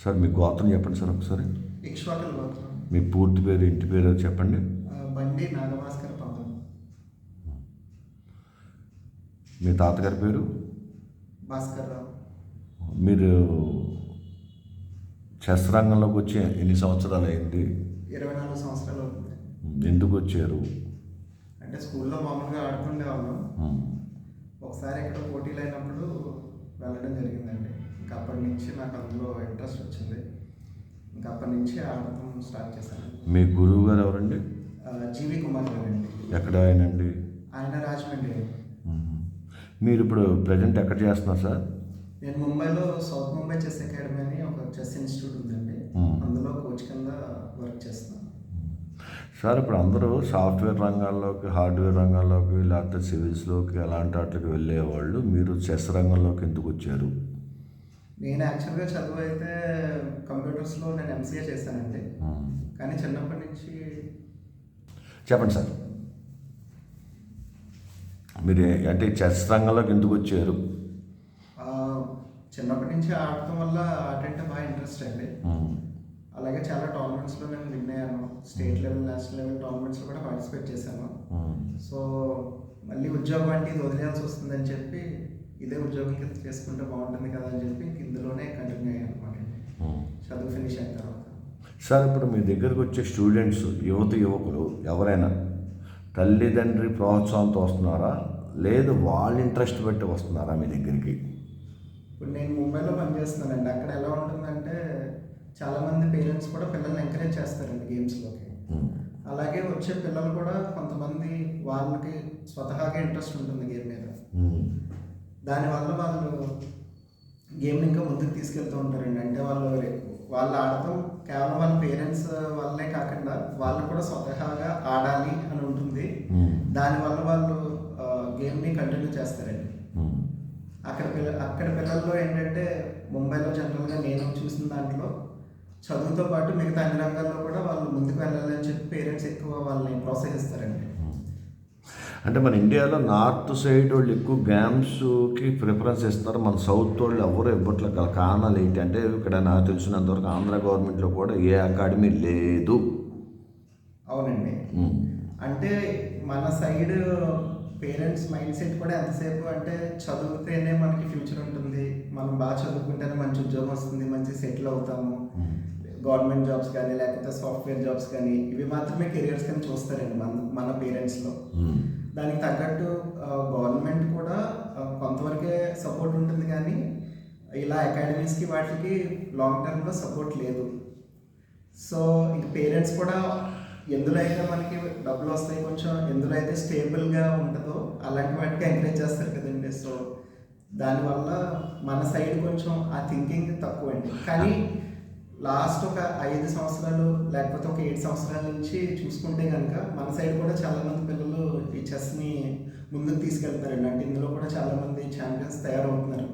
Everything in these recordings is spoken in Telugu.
సార్ మీ గోత్రం చెప్పండి సార్ ఒకసారి. ఇక్ష్వాకుల గోత్రం. మీ పూర్తి పేరు, ఇంటి పేరు చెప్పండి. బండి నాగభాస్కర్ పంపం. మీ తాతగారి పేరు? భాస్కర్ రావు. మీరు చెస్ రంగంలోకి వచ్చి ఎన్ని సంవత్సరాలు అయింది? 24 సంవత్సరాలు అవుతుంది. ఎందుకు వచ్చారు? అంటే స్కూల్లో మామూలుగా ఆడుతుండేవాళ్ళం. ఒకసారి ఇక్కడ పోటీలు అయినప్పుడు వెళ్ళడం జరిగిందండి. ఇంకా అప్పటి నుంచి నాకు అందులో ఇంట్రెస్ట్ వచ్చింది. ఇంకా అప్పటి నుంచి ఆడటం స్టార్ట్ చేశాను. మీ గురువు గారు ఎవరండి? జీవి కుమార్ గారండి. ఎక్కడ ఆయనండి? ఆయన రాజమండ్రి. మీరు ఇప్పుడు ప్రజెంట్ ఎక్కడ చేస్తున్నారు సార్? నేను ముంబైలో సౌత్ ముంబై చెస్ అకాడమీ అని ఒక చెస్ ఇన్స్టిట్యూట్ ఉందండి. అందులో కోచ్ కింద వర్క్ చేస్తున్నాను సార్. ఇప్పుడు అందరూ సాఫ్ట్వేర్ రంగాల్లోకి, హార్డ్వేర్ రంగాల్లోకి, లేకపోతే సివిల్స్లోకి అలాంటి వాటికి వెళ్ళేవాళ్ళు. మీరు చెస్ రంగంలోకి ఎందుకు వచ్చారు? నేను యాక్చువల్గా చదువు అయితే కంప్యూటర్స్లో నేను ఎంసీఏ చేశానండి. కానీ చిన్నప్పటి నుంచి. చెప్పండి సార్, మీరు అంటే చెస్ రంగంలోకి ఎందుకు వచ్చారు? చిన్నప్పటి నుంచి ఆడటం వల్ల ఆట అంటే బాగా ఇంట్రెస్ట్ అండి. అలాగే చాలా టోర్నమెంట్స్లో నేను విన్ అయ్యాను. స్టేట్ లెవెల్, నేషనల్ లెవెల్ టోర్నమెంట్స్లో కూడా పార్టిసిపేట్ చేశాను. సో మళ్ళీ ఉద్యోగం అంటే ఇది వదిలేయాల్సి వస్తుందని చెప్పి ఇదే ఉద్యోగం కింద చేసుకుంటే బాగుంటుంది కదా అని చెప్పి ఇందులోనే కంటిన్యూ అయ్యాను అనమాట. చదువు ఫినిష్ అయిన తర్వాత. సార్, ఇప్పుడు మీ దగ్గరకు వచ్చే స్టూడెంట్స్, యువకులు ఎవరైనా తల్లిదండ్రి ప్రోత్సాహంతో వస్తున్నారా, లేదు వాళ్ళ ఇంట్రెస్ట్ బట్టి వస్తున్నారా మీ దగ్గరికి? ఇప్పుడు నేను ముంబైలో పనిచేస్తున్నానండి. అక్కడ ఎలా ఉంటుందంటే చాలామంది పేరెంట్స్ కూడా పిల్లల్ని ఎంకరేజ్ చేస్తారండి గేమ్స్లోకి. అలాగే వచ్చే పిల్లలు కూడా కొంతమంది వాళ్ళకి స్వతహాగా ఇంట్రెస్ట్ ఉంటుంది గేమ్ మీద. దానివల్ల వాళ్ళు గేమ్ని ఇంకా ముందుకు తీసుకెళ్తూ ఉంటారండి. అంటే వాళ్ళు ఆడటం కేవలం వాళ్ళ పేరెంట్స్ వల్లే కాకుండా వాళ్ళు కూడా స్వతహాగా ఆడాలి అని ఉంటుంది. దానివల్ల వాళ్ళు గేమ్ని కంటిన్యూ చేస్తారండి. అక్కడ పిల్లల్లో ఏంటంటే ముంబైలో జనరల్గా నేను చూసిన దాంట్లో చదువుతో పాటు మిగతా అన్ని రంగాల్లో కూడా వాళ్ళు ముందుకు వెళ్ళాలని చెప్పి పేరెంట్స్ ఎక్కువ వాళ్ళని ప్రోత్సహిస్తారండి. అంటే మన ఇండియాలో నార్త్ సైడ్ వాళ్ళు ఎక్కువ గేమ్స్కి ప్రిఫరెన్స్ ఇస్తారు, మన సౌత్ వాళ్ళు ఎవరు ఇవ్వట్లేదు. గల కారణాలు ఏంటి అంటే, ఇక్కడ నాకు తెలిసినంతవరకు ఆంధ్ర గవర్నమెంట్లో కూడా ఏ అకాడమీ లేదు. అవునండి. అంటే మన సైడ్ పేరెంట్స్ మైండ్ సెట్ కూడా ఎంతసేపు అంటే చదివితేనే మనకి ఫ్యూచర్ ఉంటుంది, మనం బాగా చదువుకుంటేనే మంచి ఉద్యోగం వస్తుంది, మంచి సెటిల్ అవుతాము, గవర్నమెంట్ జాబ్స్ కానీ లేకపోతే సాఫ్ట్వేర్ జాబ్స్ కానీ ఇవి మాత్రమే కెరియర్స్ కానీ చూస్తారండి మన పేరెంట్స్లో. దానికి తగ్గట్టు గవర్నమెంట్ కూడా కొంతవరకే సపోర్ట్ ఉంటుంది, కానీ ఇలా అకాడమీస్కి వాటికి లాంగ్ టర్మ్లో సపోర్ట్ లేదు. సో ఇంక పేరెంట్స్ కూడా ఎందులో అయితే మనకి డబ్బులు వస్తాయి, కొంచెం ఎందులో అయితే స్టేబుల్గా ఉంటుందో అలాంటి వాటికి ఎంకరేజ్ చేస్తారు కదండి. సో దానివల్ల మన సైడ్ కొంచెం ఆ థింకింగ్ తక్కువ అండి. కానీ లాస్ట్ ఒక 5 సంవత్సరాలు లేకపోతే ఒక 7 సంవత్సరాల నుంచి చూసుకుంటే కనుక మన సైడ్ కూడా చాలామంది పిల్లలు ఈ చెస్ని ముందుకు తీసుకెళ్తారండి. అంటే ఇందులో కూడా చాలామంది ఛాంపియన్స్ తయారవుతున్నారు.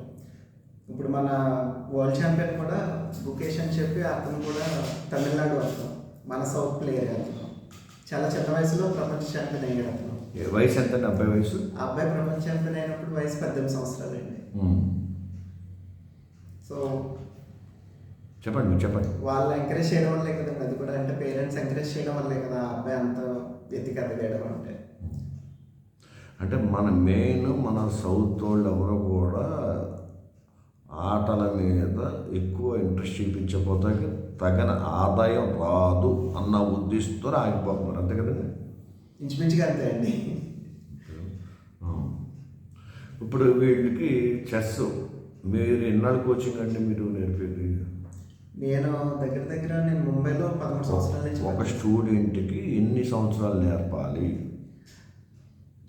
ఇప్పుడు మన వరల్డ్ ఛాంపియన్ కూడా గుకేష్ అని చెప్పి అతను కూడా తమిళనాడు అతను, మన సౌత్ ప్లేయర్. అతను చాలా చిన్న వయసులో ప్రపంచ ఛాంపియన్ అయ్యాడు. అతను వయసు ఎంత? అబ్బాయి వయసు? అబ్బాయి ప్రపంచ ఛాంపియన్ అయినప్పుడు వయసు 18 సంవత్సరాలండి. సో చెప్పండి. వాళ్ళు ఎంకరేజ్ చేయడం వల్లే కదండి అది కూడా. అంటే పేరెంట్స్ ఎంకరేజ్ చేయడం వల్లే కదా అబ్బాయి అంత ఎదిగడం అంటే మన సౌత్ వాళ్ళు ఎవరు కూడా ఆటల మీద ఎక్కువ ఇంట్రెస్ట్ చూపించకపోతే తగిన ఆదాయం రాదు అన్న ఉద్దేశంతో ఆగిపోతున్నారు, అంతే కదండి? ఇంచుమించుగా అంతే అండి. ఇప్పుడు వీళ్ళకి చెస్ మీరు ఎన్నాళ్ళు కోచింగ్ అండి మీరు నేర్పేది? నేను ముంబైలో 13 సంవత్సరాల నుంచి. ఒక స్టూడెంట్కి ఎన్ని సంవత్సరాలు నేర్పాలి?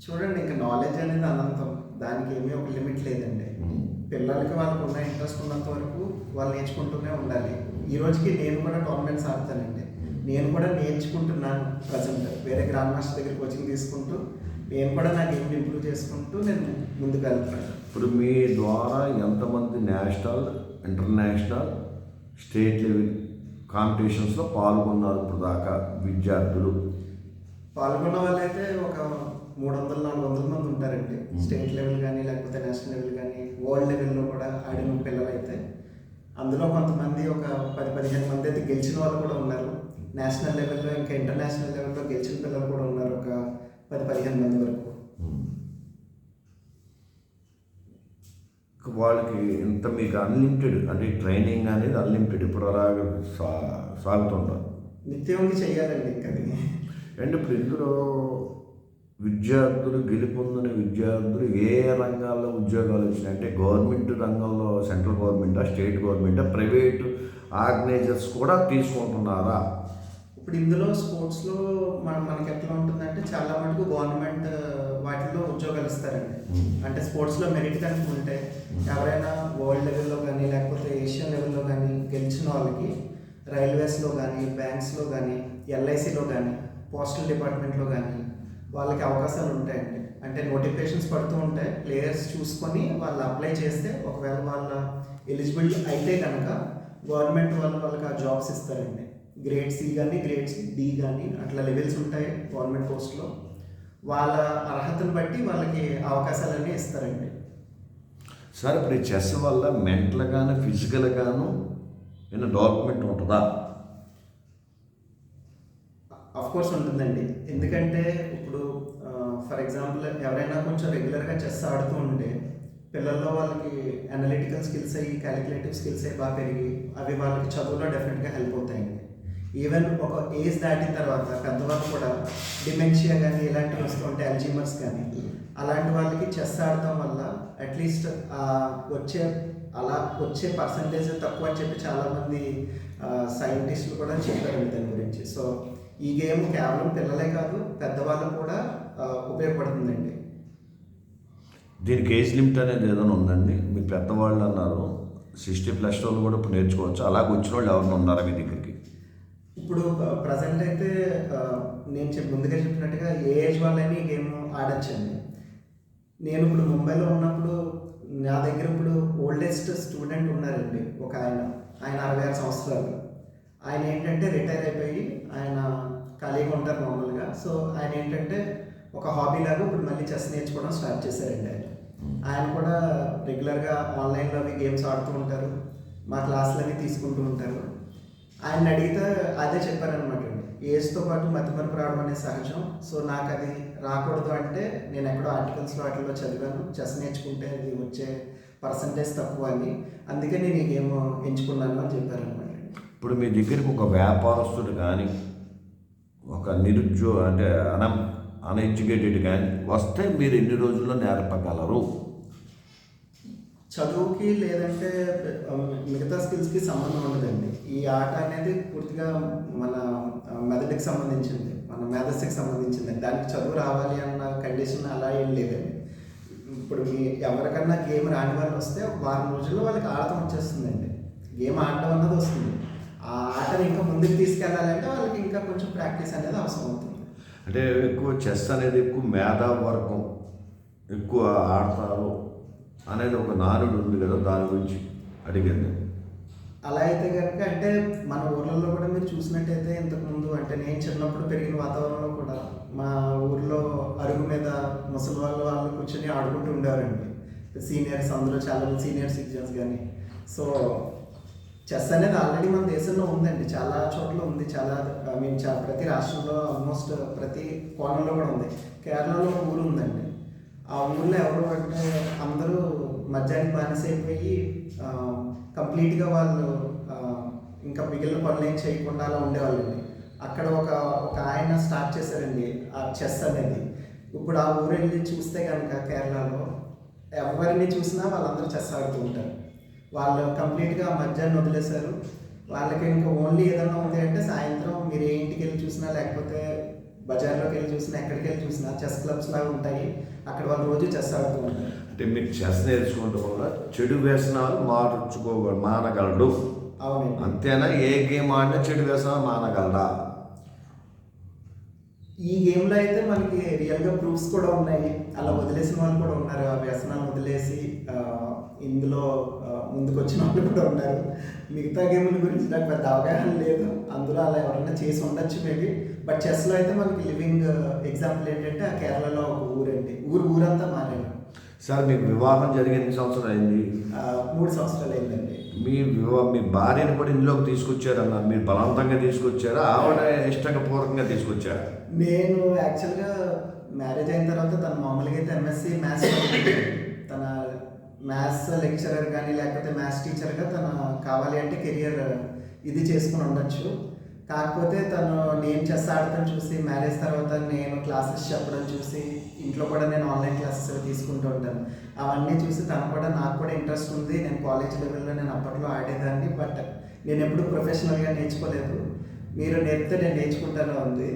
చూడండి, ఇంకా నాలెడ్జ్ అనేది అనంతం, దానికి ఏమీ ఒక లిమిట్ లేదండి. పిల్లలకి వాళ్ళకు ఉన్న ఇంట్రెస్ట్ ఉన్నంత వరకు వాళ్ళు నేర్చుకుంటూనే ఉండాలి. ఈ రోజుకి నేను కూడా టోర్నమెంట్స్ ఆడతానండి. నేను కూడా నేర్చుకుంటున్నాను ప్రజెంట్. వేరే గ్రాండ్ మాస్టర్ దగ్గర కోచింగ్ తీసుకుంటూ నేను కూడా నా గేమ్ని ఇంప్రూవ్ చేసుకుంటూ నేను ముందుకు వెళ్తున్నాను. ఇప్పుడు మీ ద్వారా ఎంతమంది నేషనల్, ఇంటర్నేషనల్, స్టేట్ లెవెల్ కాంపిటీషన్స్లో పాల్గొన్నారు ఇప్పుడు దాకా విద్యార్థులు? పాల్గొన్న వాళ్ళైతే ఒక 300-400 మంది ఉంటారండి. స్టేట్ లెవెల్ కానీ లేకపోతే నేషనల్ లెవెల్ కానీ వరల్డ్ లెవెల్లో కూడా ఆడిన పిల్లలు అయితే అందులో కొంతమంది ఒక 10-15 మంది అయితే గెలిచిన వాళ్ళు కూడా ఉన్నారు. నేషనల్ లెవెల్లో ఇంకా ఇంటర్నేషనల్ లెవెల్లో గెలిచిన పిల్లలు కూడా ఉన్నారు, ఒక 10-15 మంది వరకు. వాళ్ళకి ఇంత మీకు అన్లిమిటెడ్ అంటే ట్రైనింగ్ అనేది అన్లిమిటెడ్ ఇప్పుడు అలాగే సాగుతుంటారు. నిత్యం చేయాలండి ఇంకా అది. అంటే ఇప్పుడు ఇందులో విద్యార్థులు గెలుపొందిన విద్యార్థులు ఏ రంగాల్లో ఉద్యోగాలు వచ్చినాయి అంటే గవర్నమెంట్ రంగంలో సెంట్రల్ గవర్నమెంటా, స్టేట్ గవర్నమెంటా, ప్రైవేటు ఆర్గనైజర్స్ కూడా తీసుకుంటున్నారా? ఇప్పుడు ఇందులో స్పోర్ట్స్లో మనకి ఎట్లా ఉంటుందంటే చాలా మటుకు గవర్నమెంట్ వాటిల్లో ఉద్యోగాలు ఇస్తారండి. అంటే స్పోర్ట్స్లో మెరిట్ కనుక ఉంటే ఎవరైనా వరల్డ్ లెవెల్లో కానీ లేకపోతే ఏషియన్ లెవెల్లో కానీ గెలిచిన వాళ్ళకి రైల్వేస్లో కానీ, బ్యాంక్స్లో కానీ, ఎల్ఐసిలో కానీ, పోస్టల్ డిపార్ట్మెంట్లో కానీ వాళ్ళకి అవకాశాలు ఉంటాయండి. అంటే నోటిఫికేషన్స్ పడుతూ ఉంటాయి, ప్లేయర్స్ చూసుకొని వాళ్ళు అప్లై చేస్తే ఒకవేళ వాళ్ళ ఎలిజిబిలిటీ అయితే కనుక గవర్నమెంట్ వాళ్ళకి ఆ జాబ్స్ ఇస్తారండి. గ్రేడ్ సి కానీ, గ్రేడ్ డి కానీ అట్లా లెవెల్స్ ఉంటాయి గవర్నమెంట్ పోస్ట్లో. వాళ్ళ అర్హతను బట్టి వాళ్ళకి అవకాశాలన్నీ ఇస్తారండి. సార్ ఇప్పుడు ఈ చెస్ వల్ల మెంటల్గాను ఫిజికల్గాను ఏమైనా డెవలప్మెంట్ ఉంటుందా? కోర్స్ ఉంటుందండి. ఎందుకంటే ఇప్పుడు ఫర్ ఎగ్జాంపుల్ ఎవరైనా కొంచెం రెగ్యులర్గా చెస్ ఆడుతూ ఉంటే పిల్లల్లో వాళ్ళకి అనలిటికల్ స్కిల్స్ అయ్యి, క్యాలిక్యులేటివ్ స్కిల్స్ అయ్యి బాగా పెరిగి అవి వాళ్ళకి చదువులో డెఫినెట్గా హెల్ప్ అవుతాయండి. ఈవెన్ ఒక ఏజ్ దాటిన తర్వాత పెద్దవాళ్ళు కూడా డిమెన్షియా కానీ ఇలాంటివి వస్తూ ఉంటాయి, అల్జీమర్స్ కానీ, అలాంటి వాళ్ళకి చెస్ ఆడటం వల్ల అట్లీస్ట్ వచ్చే పర్సంటేజ్ తక్కువ అని చెప్పి చాలామంది సైంటిస్టులు కూడా చెప్పారండి దాని గురించి. సో ఈ గేమ్ కేవలం పిల్లలే కాదు పెద్దవాళ్ళకు కూడా ఉపయోగపడుతుందండి. దీనికి ఏజ్ లిమిట్ అనేది ఏదైనా ఉందండి? మీరు పెద్దవాళ్ళు అన్నారు, 60+ వాళ్ళు కూడా ఇప్పుడు నేర్చుకోవచ్చు. అలాగే వచ్చిన వాళ్ళు ఎవరైనా ఉన్నారా మీ దగ్గరికి? ఇప్పుడు ప్రజెంట్ అయితే నేను ముందుగా చెప్పినట్టుగా ఏ ఏజ్ వాళ్ళని ఈ గేమ్ ఆడొచ్చండి. నేను ఇప్పుడు ముంబైలో ఉన్నప్పుడు నా దగ్గర ఇప్పుడు ఓల్డెస్ట్ స్టూడెంట్ ఉన్నారండి ఒక ఆయన 66 సంవత్సరాలు. ఆయన ఏంటంటే రిటైర్ అయిపోయి ఆయన ఖాళీగా ఉంటారు మామూలుగా. సో ఆయన ఏంటంటే ఒక హాబీ లాగా ఇప్పుడు మళ్ళీ చెస్ నేర్చుకోవడం స్టార్ట్ చేశారండి. ఆయన కూడా రెగ్యులర్గా ఆన్లైన్లో అవి గేమ్స్ ఆడుతూ ఉంటారు, మా క్లాసులు అవి తీసుకుంటూ ఉంటారు. ఆయన అడిగితే అదే చెప్పారనమాట అండి, ఏజ్తో పాటు మతిమరుపు రావడం అనేది సహజం. సో నాకు అది రాకూడదు అంటే నేను ఎక్కడో ఆర్టికల్స్లో వాటిల్లో చదివాను, చెస్ నేర్చుకుంటే అది వచ్చే పర్సంటేజ్ తక్కువ అని, అందుకే నేను ఈ గేమ్ ఎంచుకున్నాను అని చెప్పారనమాట. ఇప్పుడు మీ దగ్గరికి ఒక వ్యాపారస్తుడు కానీ ఒక అంటే అన్ఎడ్యుకేటెడ్ కానీ వస్తే మీరు ఎన్ని రోజుల్లో నేర్పగలరు? చదువుకి లేదంటే మిగతా స్కిల్స్కి సంబంధం ఉండదండి. ఈ ఆట అనేది పూర్తిగా మన మెదడుకి సంబంధించింది, మన మేధస్సుకి సంబంధించింది. దానికి చదువు రావాలి అన్న కండిషన్ అలా ఏం లేదండి. ఇప్పుడు ఎవరికన్నా గేమ్ రాని వాళ్ళు వస్తే ఒక వారం రోజుల్లో వాళ్ళకి ఆడటం వచ్చేస్తుందండి. గేమ్ ఆడటం అన్నది వస్తుంది. ఆ ఆటని ఇంకా ముందుకు తీసుకెళ్ళాలంటే వాళ్ళకి ఇంకా కొంచెం ప్రాక్టీస్ అనేది అవసరం అవుతుంది. అంటే ఎక్కువ చెస్ అనేది ఎక్కువ మేధావర్గం ఎక్కువ ఆడతారు అనేది ఒక నానుడు ఉంది కదా, దాని గురించి అడిగింది. అలా అయితే కనుక అంటే మన ఊర్లలో కూడా మీరు చూసినట్టయితే ఇంతకుముందు అంటే నేను చిన్నప్పుడు పెరిగిన వాతావరణంలో కూడా మా ఊర్లో అరుగు మీద ముసలి వాళ్ళు కూర్చొని ఆడుకుంటూ ఉండేవారండి. సీనియర్స్ అందులో చాలామంది సీనియర్ సిటిజన్స్ కానీ. సో చెస్ అనేది ఆల్రెడీ మన దేశంలో ఉందండి, చాలా చోట్ల ఉంది. ప్రతి రాష్ట్రంలో ఆల్మోస్ట్ ప్రతి కోణంలో కూడా ఉంది. కేరళలో ఒక ఊరు ఉందండి, ఆ ఊళ్ళో ఎవరు అంటే అందరూ మద్యానికి బానిస అయిపోయి కంప్లీట్గా వాళ్ళు ఇంకా మిగిలిన పనులు ఏం చేయకుండా అలా ఉండేవాళ్ళండి. అక్కడ ఒక ఆయన స్టార్ట్ చేశారండి ఆ చెస్ అనేది. ఇప్పుడు ఆ ఊరు వెళ్ళి చూస్తే కనుక కేరళలో ఎవరిని చూసినా వాళ్ళందరూ చెస్ ఆడుతూ ఉంటారు. వాళ్ళు కంప్లీట్గా మద్యాన్ని వదిలేశారు. వాళ్ళకి ఇంకా ఓన్లీ ఏదైనా ఉంది అంటే సాయంత్రం మీరు ఏ ఇంటికి వెళ్ళి చూసినా లేకపోతే బజార్లోకి వెళ్ళి చూసినా ఎక్కడికి వెళ్ళి చూసినా చెస్ క్లబ్స్ లాగా ఉంటాయి, అక్కడ వాళ్ళు రోజు చెస్ ఆడుతూ ఉంటారు. అంటే మీరు చెస్ నేర్చుకోవడం వల్ల చెడు వ్యసనాలు మానగలడు. అవునండి. అంతేనా? ఏ గేమ్ ఆడినా చెడు వ్యసనాలు మానగలడా? ఈ గేమ్లో అయితే మనకి రియల్గా ప్రూఫ్స్ కూడా ఉన్నాయి. అలా వదిలేసిన వాళ్ళు కూడా ఉన్నారు, ఆ వ్యసనాలు వదిలేసి ఇందులో ముందుకు వచ్చిన వాళ్ళు కూడా ఉన్నారు. మిగతా గేముల గురించి నాకు పెద్ద అవగాహన లేదు, అందులో అలా ఎవరైనా చేసి ఉండొచ్చు మేబీ. బట్ చెస్లో అయితే మనకి లివింగ్ ఎగ్జాంపుల్ ఏంటంటే ఆ కేరళలో ఒక ఊరండి, ఊరంతా మారారు. సార్ మీకు వివాహం జరిగి ఎన్ని సంవత్సరాలు అయింది? 3 సంవత్సరాలు అయిందండి. మీ భార్యను కూడా ఇందులోకి తీసుకొచ్చారన్న, మీరు బలవంతంగా తీసుకొచ్చారా, ఆవిడ ఇష్టంగా పూర్వకంగా తీసుకొచ్చారా? నేను యాక్చువల్గా మ్యారేజ్ అయిన తర్వాత తను మామూలుగా అయితే ఎంఎస్సి మ్యాథ్స్ తన మ్యాథ్స్ లెక్చరర్ కానీ లేకపోతే మ్యాథ్స్ టీచర్గా తను కావాలి అంటే కెరియర్ ఇది చేసుకుని ఉండొచ్చు. కాకపోతే తను నేను చెస్ ఆడటం చూసి మ్యారేజ్ తర్వాత నేను క్లాసెస్ చెప్పడం చూసి ఇంట్లో కూడా నేను ఆన్లైన్ క్లాసెస్ అవి తీసుకుంటూ ఉంటాను. అవన్నీ చూసి తను కూడా నాకు కూడా ఇంట్రెస్ట్ ఉంది. నేను కాలేజ్ లెవెల్లో నేను అప్పట్లో ఆడేదాన్ని, బట్ నేను ఎప్పుడు ప్రొఫెషనల్గా నేర్చుకోలేదు. మీరు నేర్పితే నేను నేర్చుకుంటాను ఉంది.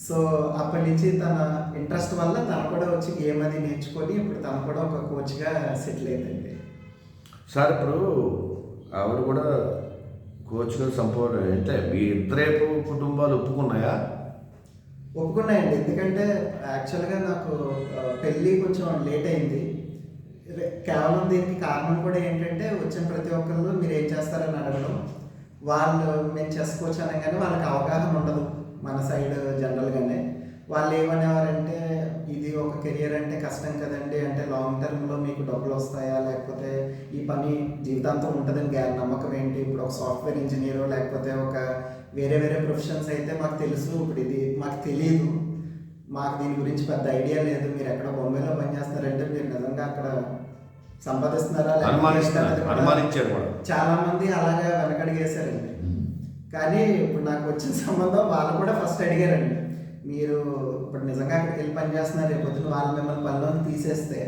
సో అప్పటి నుంచి తన ఇంట్రెస్ట్ వల్ల తను కూడా వచ్చి గేమ్ అది నేర్చుకొని ఇప్పుడు తను కూడా ఒక కోచ్గా సెటిల్ అయిందండి. సార్ ఇప్పుడు ఆవిడ కూడా కోచ్గా సంపూర్ణ అంటే మీ ఇద్దరేపు కుటుంబాలు ఒప్పుకున్నాయా? ఒప్పుకున్నాయండి. ఎందుకంటే యాక్చువల్గా నాకు పెళ్ళి కొంచెం లేట్ అయింది. కేవలం దీనికి కారణం కూడా ఏంటంటే వచ్చిన ప్రతి ఒక్కళ్ళు మీరు ఏం చేస్తారని అడగడం. వాళ్ళు మేము చేసుకోవచ్చు అనగానే వాళ్ళకి అవగాహన ఉండదు మన సైడ్ జనరల్గానే. వాళ్ళు ఏమనేవారంటే ఇది ఒక కెరియర్ అంటే కష్టం కదండి, అంటే లాంగ్ టర్మ్లో మీకు డబ్బులు వస్తాయా, లేకపోతే ఈ పని జీవితాంతం ఉంటుందని నమ్మకం ఏంటి? ఇప్పుడు ఒక సాఫ్ట్వేర్ ఇంజనీరు లేకపోతే ఒక వేరే వేరే ప్రొఫెషన్స్ అయితే మాకు తెలుసు, ఇప్పుడు ఇది మాకు తెలియదు, మాకు దీని గురించి పెద్ద ఐడియా లేదు. మీరు ఎక్కడ బొంబాయిలో పనిచేస్తున్నారంటే మీరు నిజంగా అక్కడ సంపాదిస్తున్నారా అనుమానించారు. చాలా మంది అలాగా వెనకడిగేశారండి. కానీ ఇప్పుడు నాకు వచ్చిన సంబంధం వాళ్ళు కూడా ఫస్ట్ అడిగారండి, మీరు ఇప్పుడు నిజంగా అక్కడికి వెళ్ళి పని చేస్తున్నారు, రేపు పొద్దున వాళ్ళు మిమ్మల్ని పనిలోకి తీసేస్తే,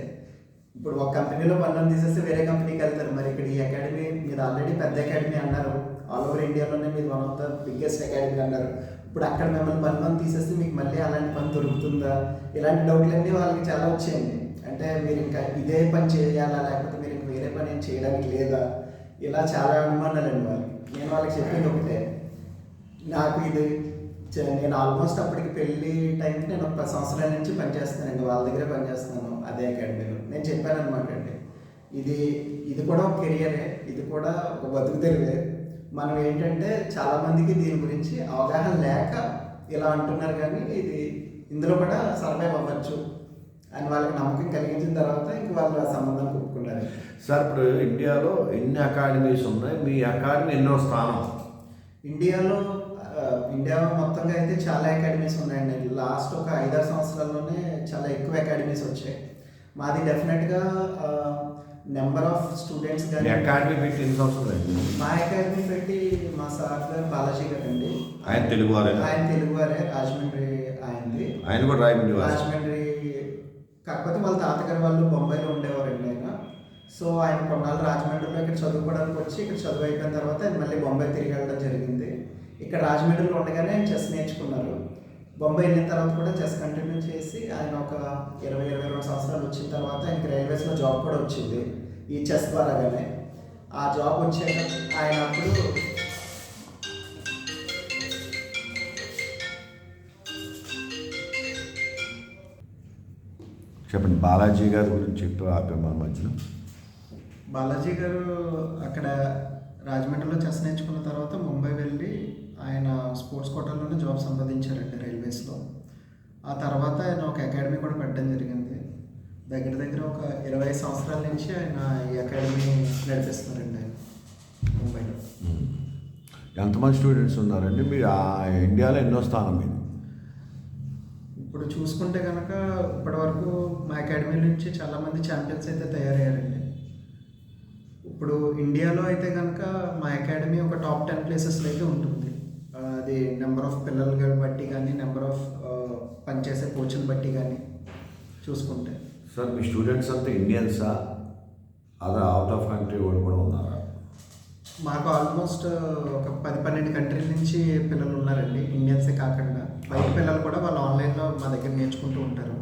ఇప్పుడు ఒక కంపెనీలో పనిలోకి తీసేస్తే వేరే కంపెనీకి వెళ్తారు. మరి ఇక్కడ ఈ అకాడమీ మీరు ఆల్రెడీ పెద్ద అకాడమీ అన్నారు, ఆల్ ఓవర్ ఇండియాలోనే మీరు one of the biggest academy అన్నారు, ఇప్పుడు అక్కడ మిమ్మల్ని పనిలోకి తీసేస్తే మీకు మళ్ళీ అలాంటి పని దొరుకుతుందా? ఇలాంటి డౌట్లన్నీ వాళ్ళకి చాలా వచ్చాయండి. అంటే మీరు ఇంకా ఇదే పని చేయాలా, లేకపోతే మీరు ఇంక వేరే పని ఏం చేయడానికి లేదా, ఇలా చాలా అనుమానాలండి వాళ్ళకి. నేను వాళ్ళకి చెప్పింది ఒకటే, నాకు ఇది నేను ఆల్మోస్ట్ అప్పటికి పెళ్ళి టైంకి నేను ఒక 10 సంవత్సరాల నుంచి పనిచేస్తానండి, వాళ్ళ దగ్గరే పనిచేస్తున్నాను అదే అకాడమీలో. నేను చెప్పాను అనమాట అండి, ఇది కూడా ఒక కెరియరే, ఇది కూడా ఒక బతుకు తెరువే. మనం ఏంటంటే చాలామందికి దీని గురించి అవగాహన లేక ఇలా అంటున్నారు, కానీ ఇందులో కూడా సర్వైవ్ అవ్వచ్చు అని వాళ్ళకి నమ్మకం కలిగించిన తర్వాత ఇంక వాళ్ళు ఆ సంబంధాన్ని ఒప్పుకున్నారు. సార్ ఇప్పుడు ఇండియాలో ఎన్ని అకాడమీస్ ఉన్నాయి? మీ అకాడమీ ఎన్నో స్థానం? ఇండియా మొత్తంగా అయితే చాలా అకాడమీస్ ఉన్నాయండి. లాస్ట్ ఒక 5-6 సంవత్సరాల్లోనే చాలా ఎక్కువ అకాడమీస్ వచ్చాయి. మాది డెఫినెట్గా నెంబర్ ఆఫ్ స్టూడెంట్స్ కానీ. అకాడమీ పెట్టి ఎన్ని సంవత్సరాలు? మా అకాడమీ పెట్టి మా సార్ గారు బాలాజీ గారు అండి. ఆయన తెలుగువారే? ఆయన తెలుగువారే, రాజమండ్రి ఆయనది. ఆయన కూడా రాజమండ్రి, కాకపోతే వాళ్ళ తాతగారు వాళ్ళు బొంబాయిలో ఉండేవారండి ఆయన. సో ఆయన కొన్నాళ్ళు రాజమండ్రిలో ఇక్కడ చదువుకోవడానికి వచ్చి ఇక్కడ చదువు అయిపోయిన తర్వాత ఆయన మళ్ళీ బొంబాయి తిరిగి వెళ్ళడం జరిగింది. ఇక్కడ రాజమండ్రిలో ఉండగానే ఆయన చెస్ నేర్చుకున్నారు. బొంబాయి వెళ్ళిన తర్వాత కూడా చెస్ కంటిన్యూ చేసి ఆయన ఒక 20-22 సంవత్సరాలు వచ్చిన తర్వాత ఆయనకి రైల్వేస్లో జాబ్ కూడా వచ్చింది ఈ చెస్ ద్వారాగానే. ఆ జాబ్ వచ్చాక ఆయన అప్పుడు చెప్పండి. బాలాజీ గారి గురించి చెప్పి ఆపేమా మధ్యలో? బాలాజీ గారు అక్కడ రాజమండ్రిలో చెస్ నేర్చుకున్న తర్వాత ముంబై వెళ్ళి ఆయన స్పోర్ట్స్ కోటాలోనే జాబ్ సంపాదించారండి రైల్వేస్లో. ఆ తర్వాత ఆయన ఒక అకాడమీ కూడా పెట్టడం జరిగింది. దగ్గర దగ్గర ఒక 20 సంవత్సరాల నుంచి ఆయన ఈ అకాడమీ నడిపిస్తున్నారండి ఆయన ముంబైలో. ఎంతమంది స్టూడెంట్స్ ఉన్నారండి? మీరు ఇండియాలో ఎన్నో స్థానం మీద? ఇప్పుడు చూసుకుంటే కనుక ఇప్పటివరకు మా అకాడమీ నుంచి చాలామంది ఛాంపియన్స్ అయితే తయారయ్యారండి. ఇప్పుడు ఇండియాలో అయితే కనుక మా అకాడమీ ఒక టాప్ 10 ప్లేసెస్లో అయితే ఉంటుంది. అది నెంబర్ ఆఫ్ పిల్లలు బట్టి కానీ, నెంబర్ ఆఫ్ పనిచేసే కోచ్ని బట్టి కానీ చూసుకుంటే. సార్ మీ స్టూడెంట్స్ అంతా ఇండియన్సా, అదే అవుట్ ఆఫ్ కంట్రీ వాళ్ళు కూడా ఉన్నారా? మాకు ఆల్మోస్ట్ ఒక 10-12 కంట్రీల నుంచి పిల్లలు ఉన్నారండి, ఇండియన్సే కాకుండా. బయట పిల్లలు కూడా వాళ్ళు ఆన్లైన్లో మా దగ్గర నేర్చుకుంటూ ఉంటారు.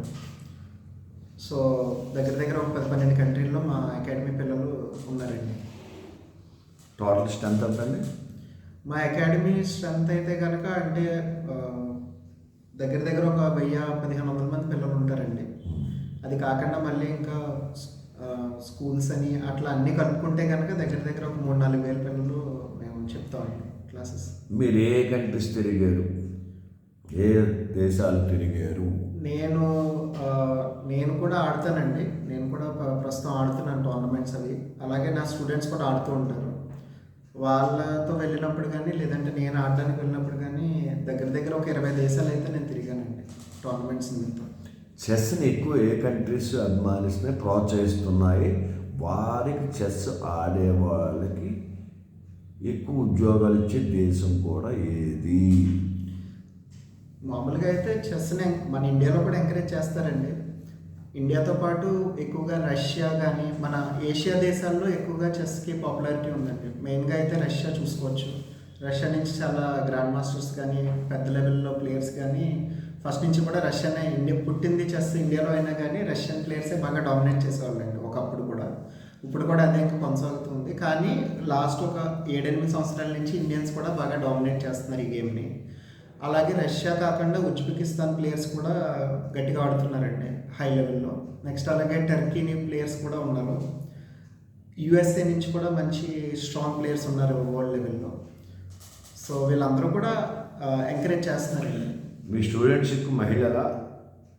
సో దగ్గర దగ్గర ఒక 10-12 కంట్రీల్లో మా అకాడమీ పిల్లలు ఉన్నారండి. టోటల్ స్ట్రెంత్ ఎంత అండి? మా అకాడమీ స్ట్రెంత్ అయితే కనుక అంటే దగ్గర దగ్గర ఒక 1000-1500 మంది పిల్లలు ఉంటారండి. అది కాకుండా మళ్ళీ ఇంకా స్కూల్స్ అని అట్లా అన్నీ కలుపుకుంటే కనుక దగ్గర దగ్గర ఒక 3-4 వేల పిల్లలు మేము చెప్తామండి క్లాసెస్. మీరు ఏ కంట్రీస్ తిరిగారు, ఏ దేశాలు తిరిగారు? నేను కూడా ఆడతానండి. నేను కూడా ప్రస్తుతం ఆడుతున్నాను టోర్నమెంట్స్ అవి. అలాగే నా స్టూడెంట్స్ కూడా ఆడుతూ ఉంటారు. వాళ్ళతో వెళ్ళినప్పుడు కానీ లేదంటే నేను ఆడడానికి వెళ్ళినప్పుడు కానీ దగ్గర దగ్గర ఒక 20 దేశాలు అయితే నేను తిరిగానండి టోర్నమెంట్స్ నిమిత్తం. చెస్ని ఎక్కువ ఏ కంట్రీస్ అభిమానిస్తున్నాయి, ప్రోత్సహిస్తున్నాయి? వారికి చెస్ ఆడే వాళ్ళకి ఎక్కువ ఉద్యోగాలు ఇచ్చే దేశం కూడా ఏది? మామూలుగా అయితే చెస్ని మన ఇండియాలో కూడా ఎంకరేజ్ చేస్తారండి. ఇండియాతో పాటు ఎక్కువగా రష్యా కానీ మన ఏషియా దేశాల్లో ఎక్కువగా చెస్కి పాపులారిటీ ఉందండి. మెయిన్గా అయితే రష్యా చూసుకోవచ్చు. రష్యా నుంచి చాలా గ్రాండ్ మాస్టర్స్ కానీ పెద్ద లెవెల్లో ప్లేయర్స్ కానీ ఫస్ట్ నుంచి కూడా రష్యానే, ఇండియా పుట్టింది చెస్ ఇండియాలో అయినా కానీ రష్యన్ ప్లేయర్సే బాగా డామినేట్ చేసేవాళ్ళండి ఒకప్పుడు కూడా. ఇప్పుడు కూడా అదే ఇంకా కొనసాగుతుంది. కానీ లాస్ట్ ఒక 7-8 సంవత్సరాల నుంచి ఇండియన్స్ కూడా బాగా డామినేట్ చేస్తున్నారు ఈ గేమ్ని. అలాగే రష్యా కాకుండా ఉజ్బెకిస్తాన్ ప్లేయర్స్ కూడా గట్టిగా ఆడుతున్నారండి హై లెవెల్లో. నెక్స్ట్ అలాగే టర్కీని ప్లేయర్స్ కూడా ఉన్నారు. యుఎస్ఏ నుంచి కూడా మంచి స్ట్రాంగ్ ప్లేయర్స్ ఉన్నారు వరల్డ్ లెవెల్లో. సో వీళ్ళందరూ కూడా ఎంకరేజ్ చేస్తున్నారండి. మీ స్టూడెంట్స్ ఎక్కువ మహిళల,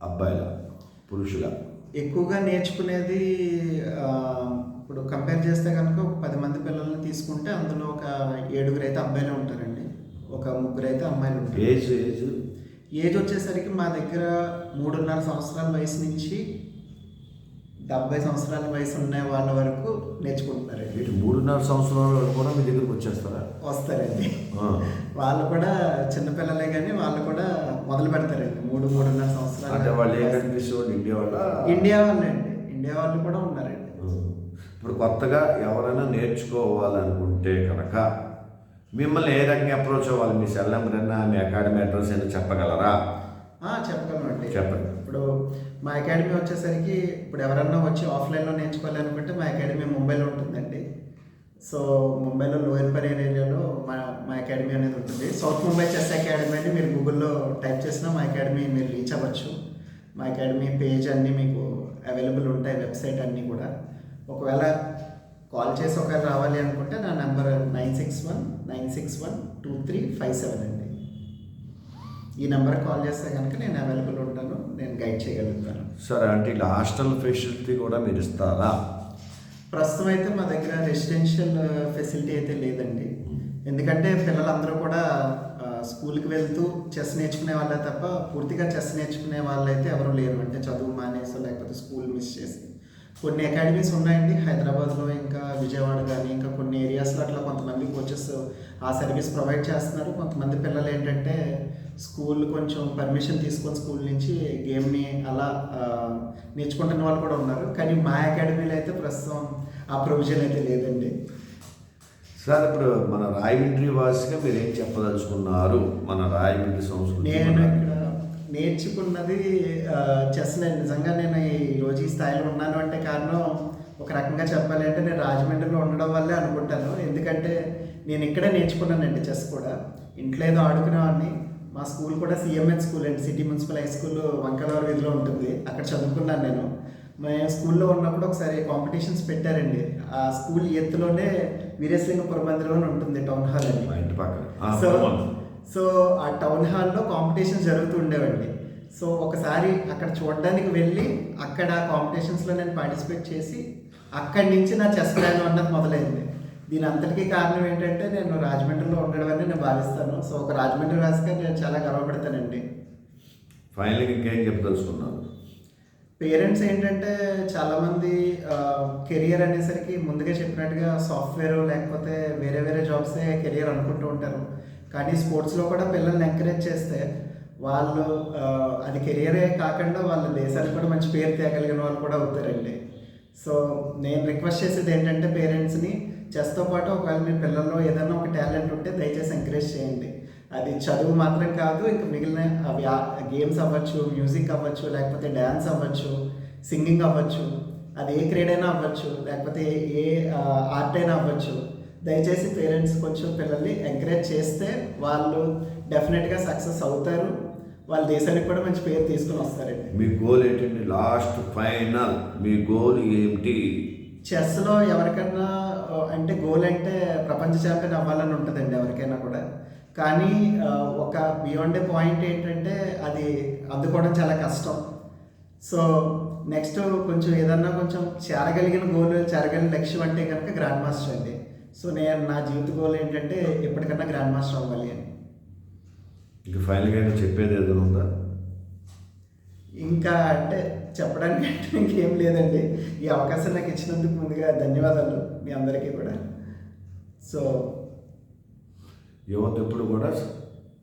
అబ్బాయిల, పురుషుల? ఎక్కువగా నేర్చుకునేది ఇప్పుడు కంపేర్ చేస్తే కనుక ఒక 10 మంది పిల్లల్ని తీసుకుంటే అందులో ఒక 7 అయితే అబ్బాయిలే ఉంటారండి, ఒక 3 అయితే అమ్మాయిలు ఉంటారు. ఏజ్ వచ్చేసరికి మా దగ్గర 3.5 సంవత్సరాల వయసు నుంచి 70 సంవత్సరాల వయసు ఉన్న వాళ్ళ వరకు నేర్చుకుంటున్నారండి. 3.5 సంవత్సరాల వాళ్ళు కూడా మీ దగ్గరికి వచ్చేస్తారా? వస్తారండి. వాళ్ళు కూడా చిన్నపిల్లలే కానీ వాళ్ళు కూడా మొదలు పెడతారండి 3-3.5 సంవత్సరాలు. అంటే వాళ్ళు ఏ కంట్రీస్? ఇండియా వాళ్ళ? ఇండియా వాళ్ళండి, ఇండియా వాళ్ళు కూడా ఉన్నారండి. ఇప్పుడు కొత్తగా ఎవరైనా నేర్చుకోవాలనుకుంటే కనుక మిమ్మల్ని ఏ రకంగా అప్రోచ్ అవ్వాలి? మీ సెల్ నెంబర్ అయినా మీ అకాడమీ అడ్రస్ అయినా చెప్పగలరా? చెప్పగలమండి. చెప్పండి. ఇప్పుడు మా అకాడమీ వచ్చేసరికి ఇప్పుడు ఎవరన్నా వచ్చి ఆఫ్లైన్లో నేర్చుకోవాలనుకుంటే మా అకాడమీ ముంబైలో ఉంటుందండి. సో ముంబైలో లోయర్ పరేర్ ఏరియాలో మా అకాడమీ అనేది ఉంటుంది. సౌత్ ముంబై చెస్ అకాడమీ అని మీరు గూగుల్లో టైప్ చేసినా మా అకాడమీ మీరు రీచ్ అవ్వచ్చు. మా అకాడమీ పేజ్ అన్నీ మీకు అవైలబుల్ ఉంటాయి, వెబ్సైట్ అన్నీ కూడా. ఒకవేళ కాల్ చేసి ఒకవేళ రావాలి అనుకుంటే నా నెంబర్ 9619612357 అండి. ఈ నెంబర్కి కాల్ చేస్తే కనుక నేను అవైలబుల్ ఉంటాను, నేను గైడ్ చేయగలుగుతాను. సరే, అంటే ఇలా హాస్టల్ ఫెసిలిటీ కూడా మీరు ఇస్తారా? ప్రస్తుతం అయితే మా దగ్గర రెసిడెన్షియల్ ఫెసిలిటీ అయితే లేదండి. ఎందుకంటే పిల్లలందరూ కూడా స్కూల్కి వెళ్తూ చెస్ నేర్చుకునే వాళ్ళే తప్ప పూర్తిగా చెస్ నేర్చుకునే వాళ్ళు అయితే ఎవరు లేరు. అంటే చదువు మానేసో లేకపోతే స్కూల్ మిస్ చేసి. కొన్ని అకాడమీస్ ఉన్నాయండి హైదరాబాద్లో, ఇంకా విజయవాడ కానీ ఇంకా కొన్ని ఏరియాస్లో అట్లా కొంతమంది కోచెస్ ఆ సర్వీస్ ప్రొవైడ్ చేస్తున్నారు. కొంతమంది పిల్లలు ఏంటంటే స్కూల్ కొంచెం పర్మిషన్ తీసుకొని స్కూల్ నుంచి గేమ్ని అలా నేర్చుకుంటున్న వాళ్ళు కూడా ఉన్నారు. కానీ మా అకాడమీలో అయితే ప్రస్తుతం ఆ ప్రొవిజన్ అయితే లేదండి. సార్, ఇప్పుడు మన రాయమండ్రి వాసిగా మీరు ఏం చెప్పదలుచుకున్నారు? మన రాయమండ్రి సంస్కృతి నేను ఇక్కడ నేర్చుకున్నది చెస్. నిజంగా నేను ఈరోజు ఈ స్థాయిలో ఉన్నాను అంటే కారణం ఒక రకంగా చెప్పాలి అంటే నేను రాజమండ్రిలో ఉండడం వల్లే అనుకుంటాను. ఎందుకంటే నేను ఇక్కడే నేర్చుకున్నానండి చెస్ కూడా. ఇంట్లో ఏదో ఆడుకునేవాడిని. మా స్కూల్ కూడా సిఎంహెచ్ స్కూల్ అండి, సిటీ మున్సిపల్ హై స్కూల్ వంకలవారి వీధిలో ఉంటుంది. అక్కడ చదువుకున్నాను నేను. మేము స్కూల్లో ఉన్నప్పుడు ఒకసారి కాంపిటీషన్స్ పెట్టారండి. ఆ స్కూల్ ఎత్తులోనే వీరేశలింగపురం మందిరంలో ఉంటుంది టౌన్ హాల్ అని. సో ఆ టౌన్ హాల్లో కాంపిటీషన్స్ జరుగుతూ ఉండేవండి. సో ఒకసారి అక్కడ చూడడానికి వెళ్ళి అక్కడ కాంపిటీషన్స్లో నేను పార్టిసిపేట్ చేసి అక్కడి నుంచి నా చెస్ ప్రయాణం అన్నది మొదలైంది. దీని అంతటికీ కారణం ఏంటంటే నేను రాజమండ్రిలో ఉండడం అని నేను భావిస్తాను. సో ఒక రాజమండ్రి రాజుగా నేను చాలా గర్వపడతానండి. ఫైనల్గా ఇంకేం చెప్పదలుచుకున్నాను? పేరెంట్స్ ఏంటంటే చాలామంది కెరియర్ అనేసరికి ముందుగా చెప్పినట్టుగా సాఫ్ట్వేర్ లేకపోతే వేరే వేరే జాబ్సే కెరియర్ అనుకుంటూ ఉంటారు. కానీ స్పోర్ట్స్లో కూడా పిల్లల్ని ఎంకరేజ్ చేస్తే వాళ్ళు అది కెరియరే కాకుండా వాళ్ళ దేశానికి కూడా మంచి పేరు తేగలిగిన వాళ్ళు కూడా అవుతారండి. సో నేను రిక్వెస్ట్ చేసేది ఏంటంటే పేరెంట్స్ని చెస్తో పాటు ఒకవేళ మీ పిల్లల్లో ఏదైనా ఒక టాలెంట్ ఉంటే దయచేసి ఎంకరేజ్ చేయండి. అది చదువు మాత్రం కాదు, ఇంకా మిగిలిన అవి గేమ్స్ అవ్వచ్చు, మ్యూజిక్ అవ్వచ్చు, లేకపోతే డ్యాన్స్ అవ్వచ్చు, సింగింగ్ అవ్వచ్చు, అది ఏ క్రీడ అయినా అవ్వచ్చు, లేకపోతే ఏ ఆర్ట్ అయినా అవ్వచ్చు. దయచేసి పేరెంట్స్ కొంచెం పిల్లల్ని ఎంకరేజ్ చేస్తే వాళ్ళు డెఫినెట్గా సక్సెస్ అవుతారు. వాళ్ళ దేశానికి కూడా మంచి పేరు తీసుకుని వస్తారండి. మీ గోల్ ఏంటండి? లాస్ట్ ఫైనల్ మీ గోల్ ఏంటి? చెస్లో ఎవరికైనా అంటే గోల్ అంటే ప్రపంచ ఛాంపియన్ అవ్వాలని ఉంటుందండి ఎవరికైనా కూడా. కానీ ఒక బియాండ్ ఏ పాయింట్ ఏంటంటే అది అందుకోవడం చాలా కష్టం. సో నెక్స్ట్ కొంచెం ఏదన్నా కొంచెం చేరగలిగిన గోల్, చేరగలిగిన లక్ష్యం అంటే కనుక గ్రాండ్ మాస్టర్ అండి. సో నేను నా జీవిత గోల్ ఏంటంటే ఎప్పటికన్నా గ్రాండ్ మాస్టర్ అవ్వాలి అని. ఇక ఫైనల్గా అయినా చెప్పేది ఏదైనా ఉందా? ఇంకా అంటే చెప్పడానికి అంటే ఇంకేం లేదండి. ఈ అవకాశం నాకు ఇచ్చినందుకు ముందుగా ధన్యవాదాలు మీ అందరికీ కూడా. సో యువత ఎప్పుడు కూడా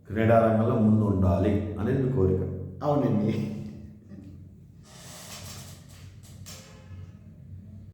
క్రీడారంగంలో ముందు ఉండాలి అనేది మీ కోరిక. అవునండి.